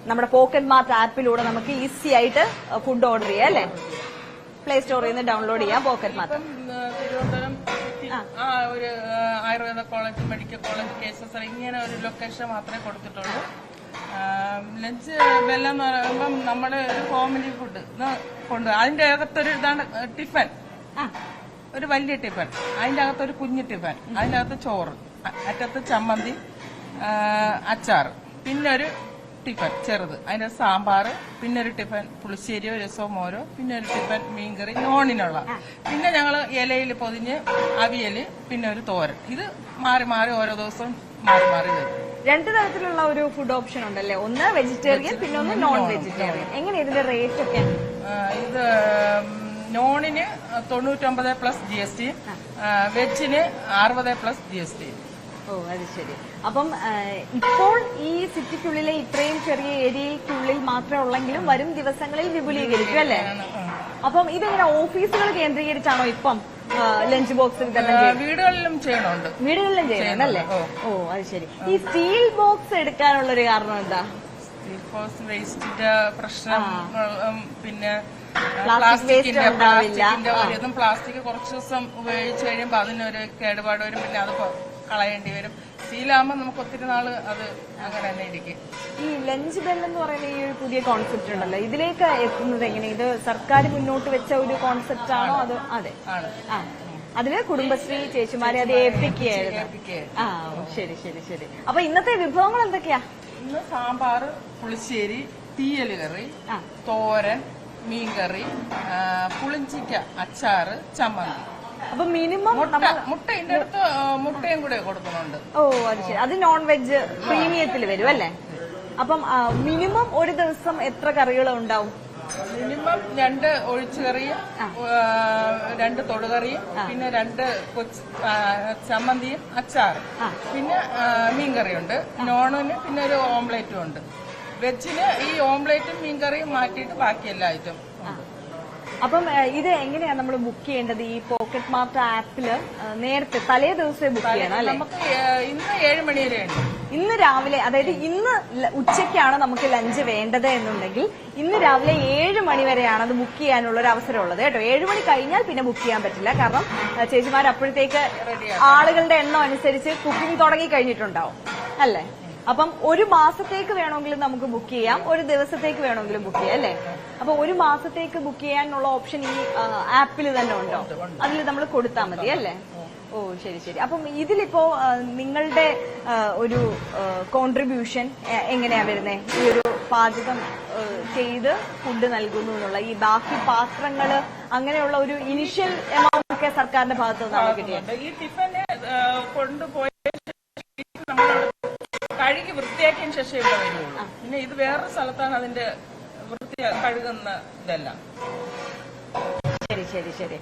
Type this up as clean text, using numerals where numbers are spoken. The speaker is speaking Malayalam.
നമ്മുടെ പോക്കറ്റ് മാർട്ട് ആപ്പിലൂടെ നമുക്ക് ഈസി ആയിട്ട് ഫുഡ് ഓർഡർ ചെയ്യാം അല്ലേ? പ്ലേ സ്റ്റോറിൽ നിന്ന് ഡൗൺലോഡ് ചെയ്യാം പോക്കറ്റ് മാർട്ട്. തിരുവനന്തപുരം ഒരു Ayurveda college, medical college, cases ഇങ്ങനെ ഒരു ലൊക്കേഷൻ മാത്രമേ കൊടുത്തിട്ടുള്ളൂ. ലഞ്ച് ബെല്ല് എന്ന് പറയുമ്പം നമ്മുടെ ഒരു ഫാമിലി ഫുഡ് കൊണ്ട് അതിന്റെ അകത്തൊരു ഇതാണ് ടിഫൻ, ഒരു വലിയ ടിഫൻ, അതിന്റെ അകത്തൊരു കുഞ്ഞു ടിഫൻ, അതിന്റെ അകത്ത് ചോറ്, അറ്റത്ത് ചമ്മന്തി, അച്ചാർ, പിന്നെ ഒരു ടിഫൻ ചെറുത്, അതിന്റെ സാമ്പാർ, പിന്നെ ഒരു ടിഫൻ പുളിശ്ശേരിയോ രസമോ മോരോ, പിന്നെ ഒരു ടിഫൻ മീൻകറി നോണിനുള്ള, പിന്നെ ഞങ്ങള് ഇലയിൽ പൊതിഞ്ഞ് അവിയല്, പിന്നെ ഒരു തോരൻ. ഇത് മാറി മാറി ഓരോ ദിവസവും മാറി മാറി വരും. രണ്ട് തരത്തിലുള്ള ഒരു ഫുഡ് ഓപ്ഷൻ ഉണ്ടല്ലേ? ഒന്ന് വെജിറ്റേറിയൻ, പിന്നെ ഒന്ന് നോൺ വെജിറ്റേറിയൻ. എങ്ങനെ ഇതിന്റെ റേറ്റ് ഒക്കെ? ഇത് നോണിന് 99 പ്ലസ് GST, വെജിന് 60 പ്ലസ് GST. ഓ അത് ശരി. അപ്പം ഇപ്പോൾ ഈ സിറ്റിക്കുള്ളിലെ ഇത്രയും ചെറിയ ഏരിയയ്ക്കുള്ളിൽ മാത്രമേ ഉള്ളെങ്കിലും വരും ദിവസങ്ങളിൽ വിപുലീകരിക്കും അല്ലേ? അപ്പം ഇതെങ്ങനെ ഓഫീസുകൾ കേന്ദ്രീകരിച്ചാണോ ഇപ്പം ലഞ്ച് ബോക്സ് വീടുകളിലും ചെയ്യണുണ്ട്? വീടുകളിലും ചെയ്യണല്ലേ? ഓ അത് ശരി. ഈ സ്റ്റീൽ ബോക്സ് എടുക്കാനുള്ള ഒരു കാരണം എന്താ? സ്റ്റീൽ ബോക്സ് വേസ്റ്റിന്റെ പ്രശ്നം, പിന്നെ പ്ലാസ്റ്റിക് ഒരിതും പ്ലാസ്റ്റിക് കുറച്ച് ദിവസം ഉപയോഗിച്ച് കഴിയുമ്പോൾ അതിനൊരു കേടുപാട് വരും, പിന്നെ അത് കളയേണ്ടി വരും. സ്റ്റീലാകുമ്പോൾ നമുക്ക് ഒത്തിരി നാള് അത് അങ്ങനെ തന്നെ ഇരിക്കും. ഈ ലഞ്ച് ബെൽ എന്ന് പറയുന്ന ഈ ഒരു പുതിയ കോൺസെപ്റ്റ് ഉണ്ടല്ലോ, ഇതിലേക്ക് എത്തുന്നത് എങ്ങനെ? ഇത് സർക്കാർ മുന്നോട്ട് വെച്ച ഒരു കോൺസെപ്റ്റ് ആണോ? അത് അതെ അതില് കുടുംബശ്രീ ചേച്ചിമാരെ അത് ഏൽപ്പിക്കുകയായിരുന്നു. ശരി ശരി ശരി. അപ്പൊ ഇന്നത്തെ വിഭവങ്ങൾ എന്തൊക്കെയാ? ഇന്ന് സാമ്പാർ, പുളിശ്ശേരി, തീയല് കറി, തോരൻ, മീൻകറി, പുളിഞ്ചിക്ക, അച്ചാറ്, ചമ്മന്തി. അപ്പൊ മിനിമം മുട്ടയുടെ അടുത്ത് മുട്ടയും കൂടെ കൊടുക്കുന്നുണ്ട്. ഓ അത് ശരി. അത് നോൺ വെജ് പ്രീമിയത്തിൽ വരും അല്ലേ? അപ്പം മിനിമം ഒരു ദിവസം എത്ര കറികൾ ഉണ്ടാവും? മിനിമം 2 ഒഴിച്ചുകറിയും 2 തൊടുകറിയും, പിന്നെ 2 ചമ്മന്തിയും അച്ചാറും, പിന്നെ മീൻകറിയുണ്ട്. നോണിന് പിന്നെ ഒരു ഓംലേറ്റും ഉണ്ട്. വെജിന് ഈ ഓംലേറ്റും മീൻകറിയും മാറ്റിയിട്ട് ബാക്കി എല്ലാ ഐറ്റം. അപ്പം ഇത് എങ്ങനെയാ നമ്മൾ ബുക്ക് ചെയ്യേണ്ടത്? ഈ പോക്കറ്റ് മാർട്ട് ആപ്പില് നേരത്തെ തലേ ദിവസം ബുക്ക് ചെയ്യണം അല്ലെ? നമുക്ക് ഇന്ന് 7 മണി വരെ ഉണ്ട്. ഇന്ന് രാവിലെ, അതായത് ഇന്ന് ഉച്ചയ്ക്കാണ് നമുക്ക് ലഞ്ച് വേണ്ടത് എന്നുണ്ടെങ്കിൽ ഇന്ന് രാവിലെ 7 മണി വരെയാണ് അത് ബുക്ക് ചെയ്യാനുള്ള ഒരു അവസരം ഉള്ളത് കേട്ടോ. 7 മണി കഴിഞ്ഞാൽ പിന്നെ ബുക്ക് ചെയ്യാൻ പറ്റില്ല. കാരണം ചേച്ചിമാർ അപ്പോഴത്തേക്ക് ആളുകളുടെ എണ്ണം അനുസരിച്ച് കുക്കിംഗ് തുടങ്ങി കഴിഞ്ഞിട്ടുണ്ടാവും അല്ലേ? അപ്പം ഒരു മാസത്തേക്ക് വേണമെങ്കിലും നമുക്ക് ബുക്ക് ചെയ്യാം, ഒരു ദിവസത്തേക്ക് വേണമെങ്കിലും ബുക്ക് ചെയ്യാം അല്ലേ? അപ്പൊ ഒരു മാസത്തേക്ക് ബുക്ക് ചെയ്യാനുള്ള ഓപ്ഷൻ ഈ ആപ്പിൽ തന്നെ ഉണ്ടോ? അതിൽ നമ്മൾ കൊടുത്താൽ മതി അല്ലേ? ഓ ശരി ശരി. അപ്പം ഇതിലിപ്പോ നിങ്ങളുടെ ഒരു കോൺട്രിബ്യൂഷൻ എങ്ങനെയാ വരുന്നത്? ഈ ഒരു പാചകം ചെയ്ത് ഫുഡ് നൽകുന്നു എന്നുള്ള ഈ ബാക്കി പാത്രങ്ങള് അങ്ങനെയുള്ള ഒരു ഇനിഷ്യൽ എമൗണ്ട് ഒക്കെ സർക്കാരിന്റെ ഭാഗത്ത് നിന്നാണ് കിട്ടിയത്. ഈ ടിഫന് കൊണ്ടുപോയ കഴുകി വൃത്തിയാക്കിയതിന് ശേഷം ഇവിടെ വരുള്ളൂ. പിന്നെ ഇത് വേറൊരു സ്ഥലത്താണ് അതിന്റെ കഴുകുന്ന ഇതെല്ലാം. ശരി ശരി ശരി.